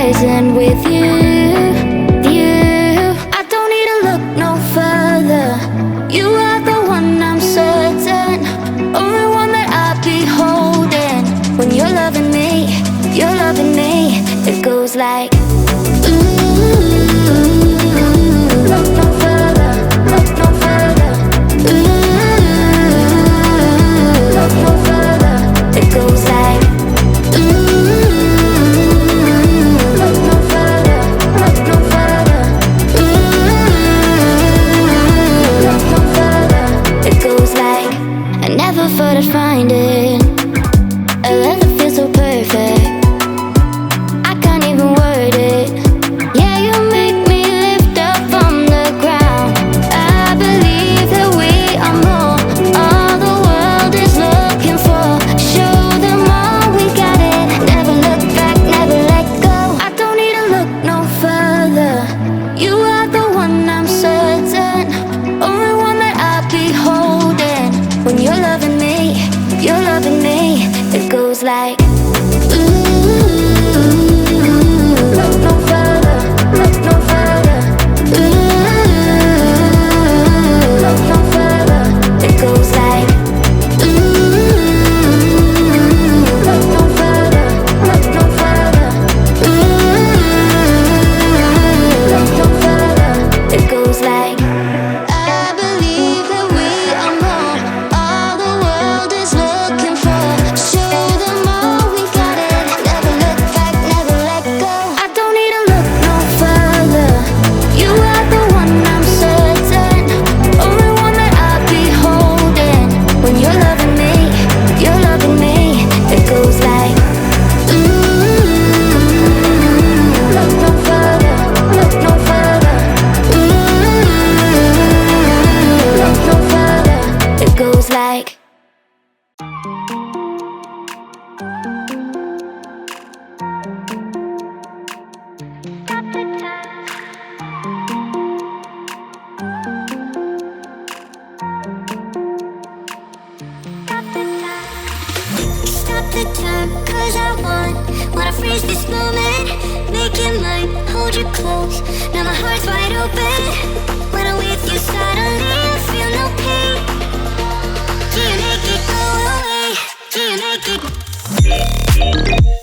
horizon with you. I don't need to look no further. You are the one, I'm certain. Only one that I'll be holding. When you're loving me, it goes like look no further, look no further. Look no further. It goes like look no further, look no further. Look no further. It goes like I never thought I'd find it. A love that feels so perfect. I can't even word it. Yeah, you make me lift up from the ground. I believe that we are more. All the world is looking for. Show them all we got it. Never look back, never let go. I don't need to look no further. You are the one, I'm certain. Only one that I'll be holding. When you're loving me, it goes like look no further, look no further. Look no further. It goes like look no further, look no further. Look no further. It goes like I believe that we are more. All the world is looking for. Show them all we got it. Never look back, never let go. I don't need to look no further. You are the one, I'm certain. Only one that I'll be holding. When you're loving me, it goes like look no further, look no further. Look no further. It goes like Stop the time, cause I wanna freeze this moment. Make it mine, hold you close. Now my heart's wide open. When I'm with you suddenly I feel no pain. Do you make it go away? Do you make it?